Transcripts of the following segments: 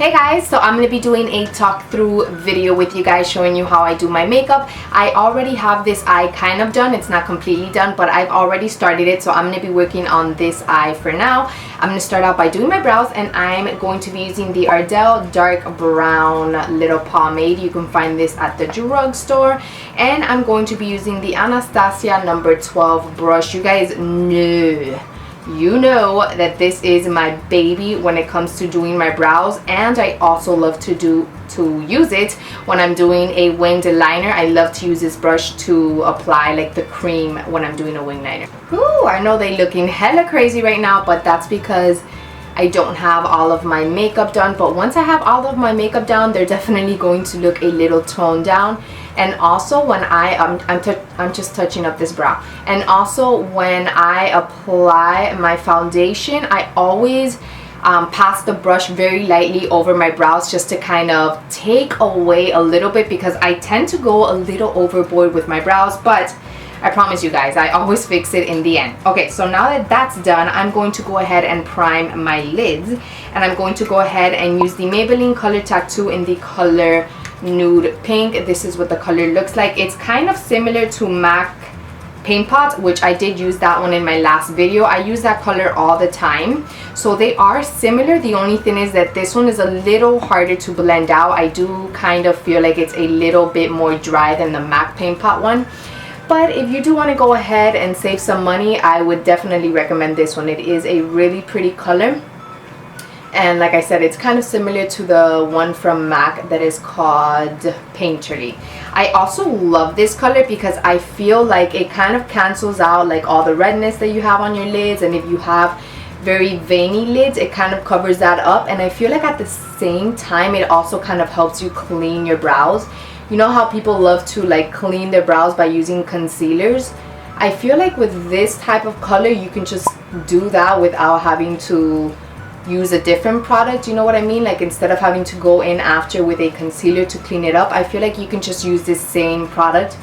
Hey guys, so I'm going to be doing a talk through video with you guys showing you how I do my makeup. I already have this eye kind of done. It's not completely done, but I've already started it, so I'm going to be working on this eye for now. I'm going to start out by doing my brows, and I'm going to be using the Ardell dark brown little pomade. You can find this at the drugstore. And I'm going to be using the Anastasia number 12 brush. You guys know, you know that this is my baby when it comes to doing my brows, and I also love to use it when I'm doing a winged liner. I love to use this brush to apply like the cream when I'm doing a winged liner. Ooh, I know they looking hella crazy right now, but that's because I don't have all of my makeup done. But once I have all of my makeup down, they're definitely going to look a little toned down. And also when I'm just touching up this brow, and also when I apply my foundation, I always pass the brush very lightly over my brows just to kind of take away a little bit, because I tend to go a little overboard with my brows, but I promise you guys, I always fix it in the end. Okay, so now that that's done, I'm going to go ahead and prime my lids, and I'm going to go ahead and use the Maybelline Color Tattoo in the color Nude Pink. This is what the color looks like. It's kind of similar to M.A.C Paint Pot, which I did use that one in my last video. I use that color all the time, so they are similar. The only thing is that this one is a little harder to blend out. I do kind of feel like it's a little bit more dry than the M.A.C Paint Pot one. But if you do want to go ahead and save some money, I would definitely recommend this one. It is a really pretty color. And like I said, it's kind of similar to the one from M.A.C that is called Painterly. I also love this color because I feel like it kind of cancels out like all the redness that you have on your lids. And if you have very veiny lids, it kind of covers that up. And I feel like at the same time, it also kind of helps you clean your brows. You know how people love to like clean their brows by using concealers? I feel like with this type of color, you can just do that without having to use a different product. You know what I mean? Like instead of having to go in after with a concealer to clean it up, I feel like you can just use this same product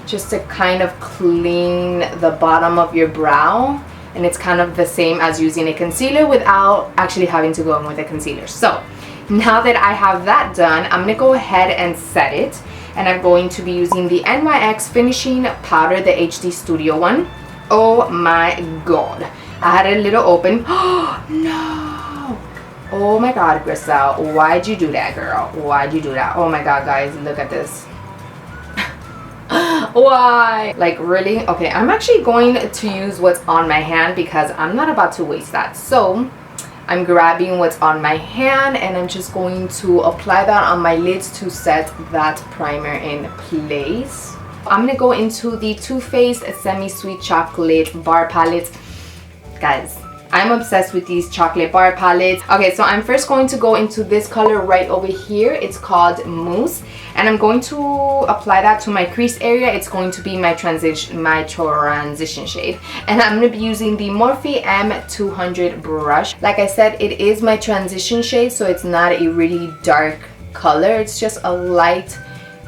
just to kind of clean the bottom of your brow, and it's kind of the same as using a concealer without actually having to go in with a concealer. So now that I have that done, I'm gonna go ahead and set it, and I'm going to be using the NYX finishing powder, the HD Studio one. Oh my god, I had it a little open. Oh no! Oh my god, Crystal, why'd you do that, girl? Why'd you do that? Oh my god, guys, look at this. Why? Like, really? Okay, I'm actually going to use what's on my hand because I'm not about to waste that. So I'm grabbing what's on my hand, and I'm just going to apply that on my lids to set that primer in place. I'm gonna go into the Too Faced Semi-Sweet Chocolate Bar Palette. Guys, I'm obsessed with these chocolate bar palettes. Okay, so I'm first going to go into this color right over here. It's called Mousse, and I'm going to apply that to my crease area. It's going to be my transition shade, and I'm going to be using the Morphe M200 brush. Like I said, it is my transition shade, so it's not a really dark color. It's just a light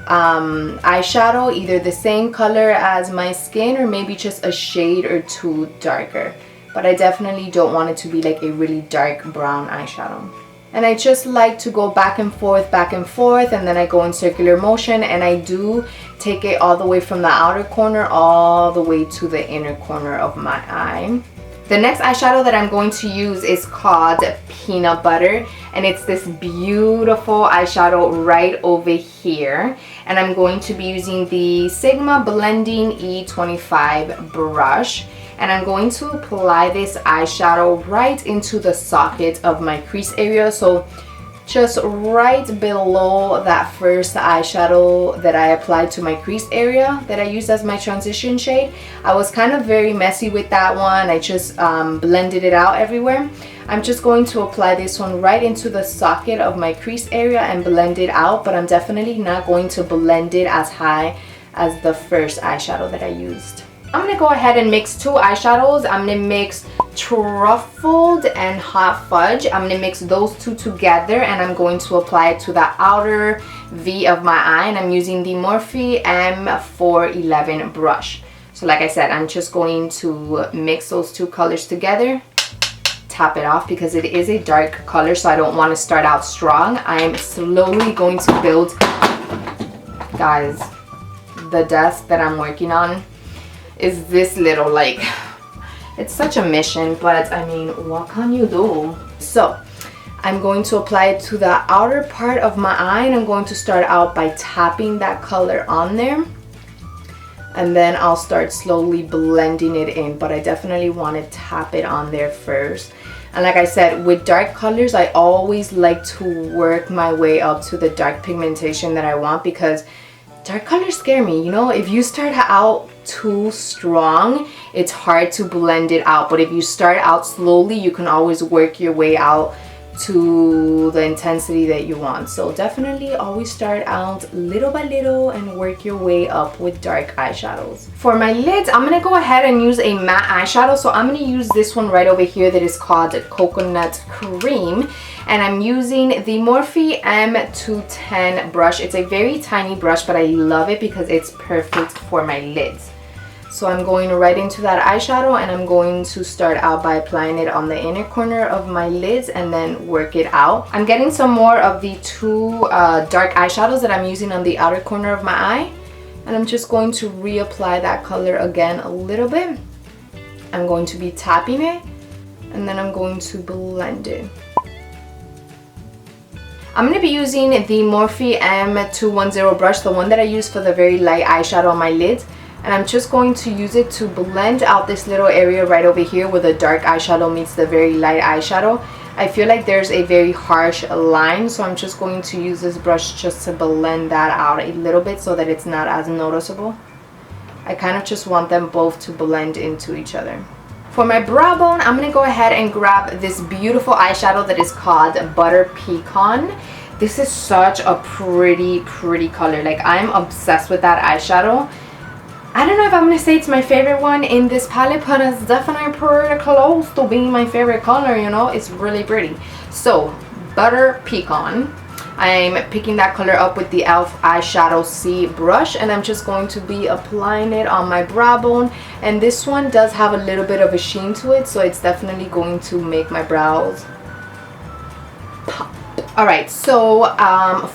eyeshadow, either the same color as my skin or maybe just a shade or two darker. But I definitely don't want it to be like a really dark brown eyeshadow. And I just like to go back and forth, and then I go in circular motion, and I do take it all the way from the outer corner all the way to the inner corner of my eye. The next eyeshadow that I'm going to use is called Peanut Butter, and it's this beautiful eyeshadow right over here. And I'm going to be using the Sigma Blending E25 brush. And I'm going to apply this eyeshadow right into the socket of my crease area. So just right below that first eyeshadow that I applied to my crease area that I used as my transition shade. I was kind of very messy with that one. I just blended it out everywhere. I'm just going to apply this one right into the socket of my crease area and blend it out. But I'm definitely not going to blend it as high as the first eyeshadow that I used. I'm going to go ahead and mix two eyeshadows. I'm going to mix Truffled and Hot Fudge. I'm going to mix those two together, and I'm going to apply it to the outer V of my eye, and I'm using the Morphe M411 brush. So like I said, I'm just going to mix those two colors together. tap it off because it is a dark color, so I don't want to start out strong. I'm slowly going to build. Guys, the desk that I'm working on is this little, like, it's such a mission, but I mean, what can you do? So I'm going to apply it to the outer part of my eye, and I'm going to start out by tapping that color on there, and then I'll start slowly blending it in, but I definitely want to tap it on there first. And like I said, with dark colors, I always like to work my way up to the dark pigmentation that I want, because dark colors scare me. You know, if you start out too strong, it's hard to blend it out, but if you start out slowly, you can always work your way out to the intensity that you want. So definitely always start out little by little and work your way up with dark eyeshadows. For my lids, I'm gonna go ahead and use a matte eyeshadow. So I'm gonna use this one right over here that is called Coconut Cream, and I'm using the Morphe M210 brush. It's a very tiny brush, but I love it because it's perfect for my lids. So I'm going right into that eyeshadow, and I'm going to start out by applying it on the inner corner of my lids and then work it out. I'm getting some more of the two dark eyeshadows that I'm using on the outer corner of my eye, and I'm just going to reapply that color again a little bit. I'm going to be tapping it, and then I'm going to blend it. I'm going to be using the Morphe M210 brush, the one that I use for the very light eyeshadow on my lids. And I'm just going to use it to blend out this little area right over here where the dark eyeshadow meets the very light eyeshadow. I feel like there's a very harsh line, so I'm just going to use this brush just to blend that out a little bit so that it's not as noticeable. I kind of just want them both to blend into each other. For my brow bone, I'm going to go ahead and grab this beautiful eyeshadow that is called Butter Pecan. This is such a pretty color. Like, I'm obsessed with that eyeshadow. I don't know if I'm going to say it's my favorite one in this palette, but it's definitely pretty close to being my favorite color, you know. It's really pretty. So, Butter Pecan. I'm picking that color up with the e.l.f. eyeshadow C brush, and I'm just going to be applying it on my brow bone. And this one does have a little bit of a sheen to it, so it's definitely going to make my brows pop. Alright, so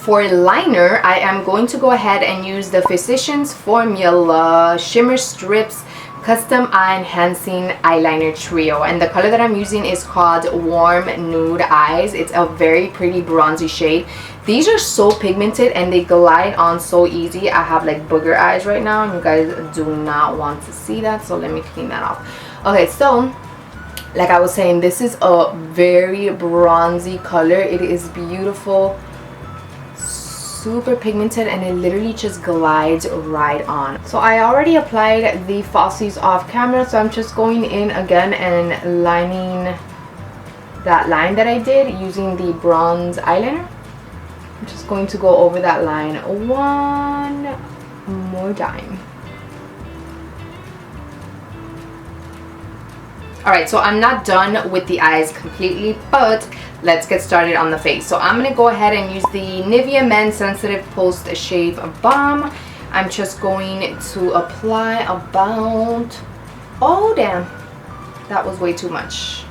for liner, I am going to go ahead and use the Physicians Formula Shimmer Strips Custom Eye Enhancing Eyeliner Trio, and the color that I'm using is called Warm Nude Eyes. It's a very pretty bronzy shade. These are so pigmented and they glide on so easy. I have like booger eyes right now, and you guys do not want to see that, so let me clean that off. Okay, so like I was saying, this is a very bronzy color. It is beautiful, super pigmented, and it literally just glides right on. So I already applied the falsies off camera, so I'm just going in again and lining that line that I did using the bronze eyeliner. I'm just going to go over that line one more time. Alright, so I'm not done with the eyes completely, but let's get started on the face. So I'm going to go ahead and use the Nivea Men Sensitive Post Shave Balm. I'm just going to apply about, oh damn, that was way too much.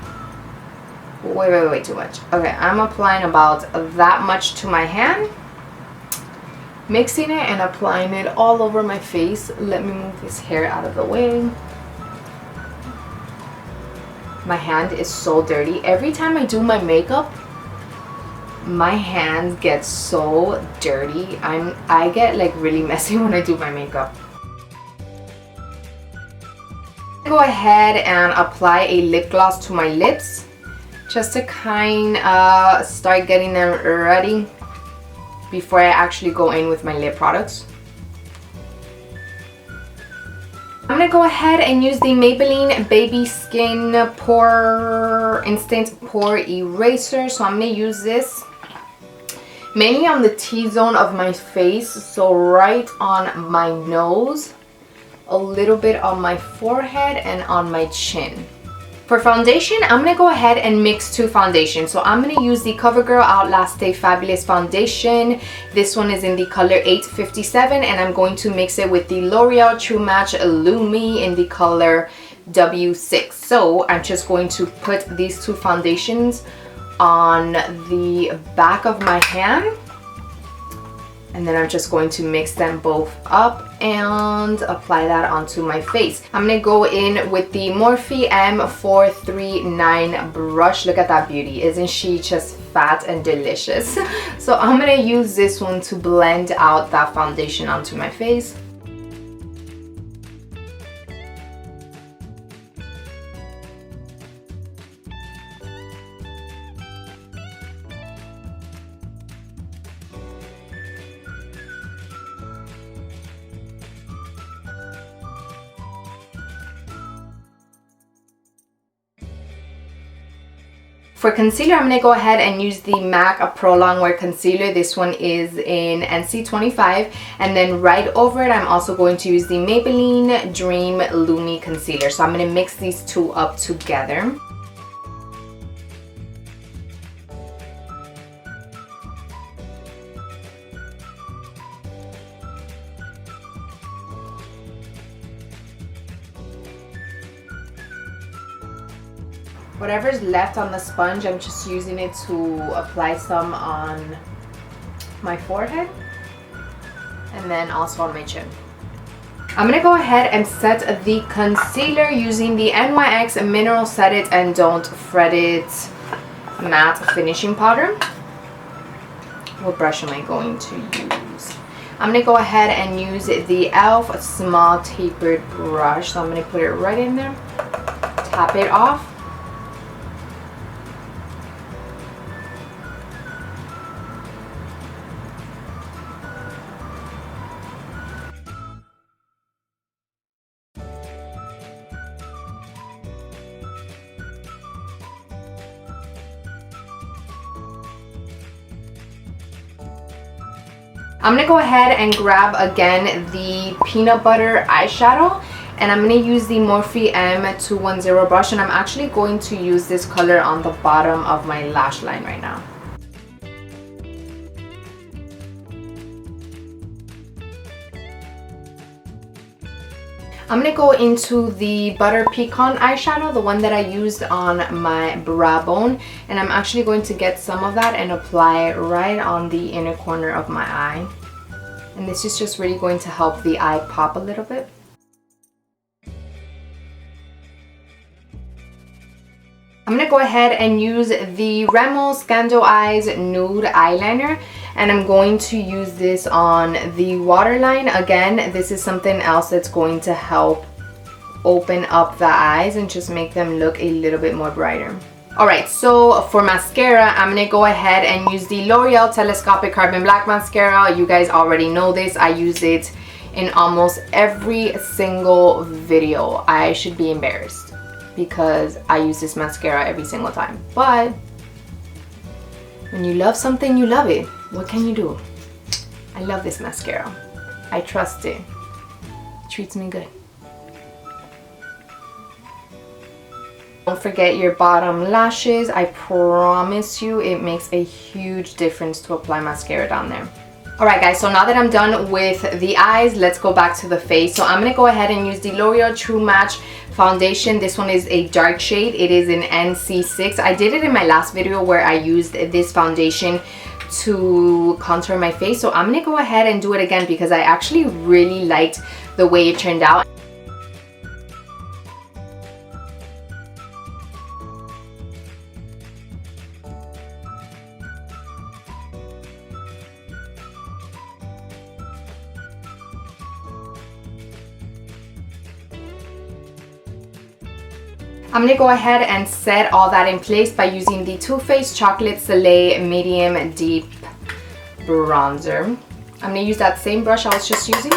Way too much. Okay, I'm applying about that much to my hand, mixing it and applying it all over my face. Let me move this hair out of the way. My hand is so dirty. Every time I do my makeup, my hands get so dirty. I get like really messy when I do my makeup. Go ahead and apply a lip gloss to my lips just to kind of start getting them ready before I actually go in with my lip products. I'm going to go ahead and use the Maybelline Baby Skin Pore Instant Pore Eraser. So I'm going to use this mainly on the T-zone of my face. So right on my nose, a little bit on my forehead, and on my chin. For foundation, I'm going to go ahead and mix two foundations. So I'm going to use the Covergirl Outlast Stay Fabulous foundation. This one is in the color 857, and I'm going to mix it with the L'Oreal True Match Lumi in the color W6. So I'm just going to put these two foundations on the back of my hand, and then I'm just going to mix them both up and apply that onto my face. I'm gonna go in with the Morphe M439 brush. Look at that beauty. Isn't she just fat and delicious? So I'm gonna use this one to blend out that foundation onto my face. For concealer, I'm going to go ahead and use the M.A.C Pro Longwear Concealer. This one is in NC25. And then right over it, I'm also going to use the Maybelline Dream Lumi Concealer. So I'm going to mix these two up together. Whatever's left on the sponge, I'm just using it to apply some on my forehead and then also on my chin. I'm going to go ahead and set the concealer using the NYX Mineral Set It and Don't Fret It Matte Finishing Powder. What brush am I going to use? I'm going to go ahead and use the e.l.f. Small Tapered Brush. So I'm going to put it right in there, tap it off. I'm going to go ahead and grab again the peanut butter eyeshadow, and I'm going to use the Morphe M210 brush, and I'm actually going to use this color on the bottom of my lash line right now. I'm going to go into the Butter Pecan eyeshadow, the one that I used on my brow bone, and I'm actually going to get some of that and apply it right on the inner corner of my eye. And this is just really going to help the eye pop a little bit. I'm going to go ahead and use the Rimmel Scandaleyes Nude Eyeliner, and I'm going to use this on the waterline. Again, this is something else that's going to help open up the eyes and just make them look a little bit more brighter. Alright, so for mascara, I'm going to go ahead and use the L'Oreal Telescopic Carbon Black Mascara. You guys already know this. I use it in almost every single video. I should be embarrassed because I use this mascara every single time. But when you love something, you love it. What can you do? I love this mascara. I trust it. It treats me good. Don't forget your bottom lashes. I promise you it makes a huge difference to apply mascara down there. Alright guys, so now that I'm done with the eyes, let's go back to the face. So I'm going to go ahead and use the L'Oreal True Match foundation. This one is a dark shade. It is in NC6. I did it in my last video where I used this foundation to contour my face. So I'm going to go ahead and do it again because I actually really liked the way it turned out. I'm going to go ahead and set all that in place by using the Too Faced Chocolate Soleil Medium Deep Bronzer. I'm going to use that same brush I was just using.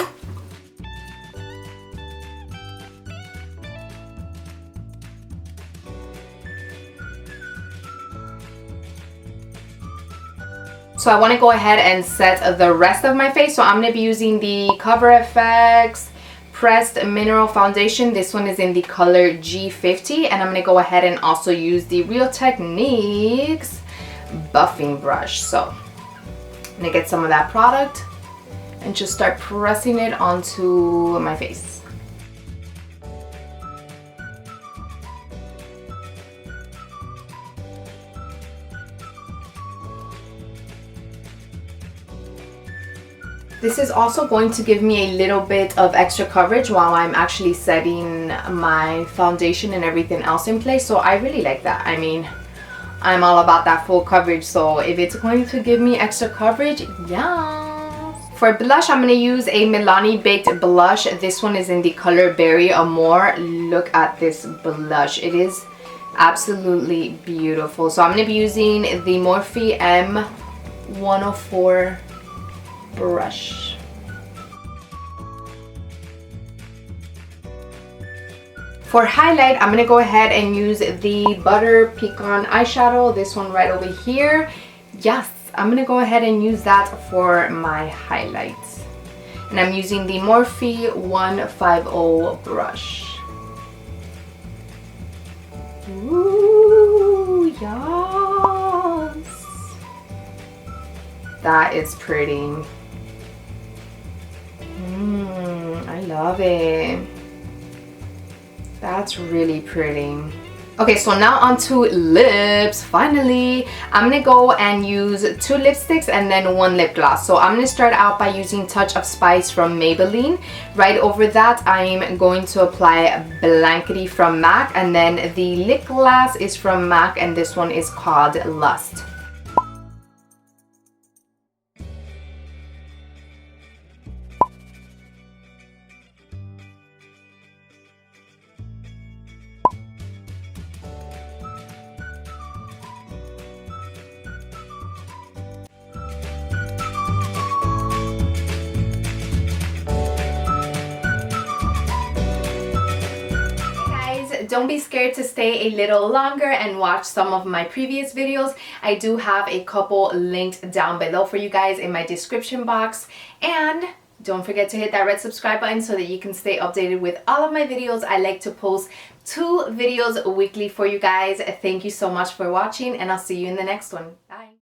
So I want to go ahead and set the rest of my face. So I'm going to be using the Cover FX Pressed Mineral Foundation. This one is in the color G50, and I'm going to go ahead and also use the Real Techniques buffing brush. So I'm going to get some of that product and just start pressing it onto my face. This is also going to give me a little bit of extra coverage while I'm actually setting my foundation and everything else in place. So I really like that. I mean, I'm all about that full coverage. So if it's going to give me extra coverage, yeah. For blush, I'm going to use a Milani Baked Blush. This one is in the color Berry Amore. Look at this blush. It is absolutely beautiful. So I'm going to be using the Morphe M104 brush. For highlight, I'm going to go ahead and use the Butter Pecan eyeshadow, this one right over here. Yes, I'm going to go ahead and use that for my highlights. And I'm using the Morphe 150 brush. Ooh, yes. That is pretty. I love it. That's really pretty. Okay, so now onto lips. Finally, I'm gonna go and use 2 lipsticks and then 1 lip gloss. So I'm gonna start out by using Touch of Spice from Maybelline. Right over that, I'm going to apply Blankety from M.A.C, and then the lip gloss is from M.A.C, and this one is called Lust. Don't be scared to stay a little longer and watch some of my previous videos. I do have a couple linked down below for you guys in my description box. And don't forget to hit that red subscribe button so that you can stay updated with all of my videos. I like to post 2 videos weekly for you guys. Thank you so much for watching, and I'll see you in the next one. Bye.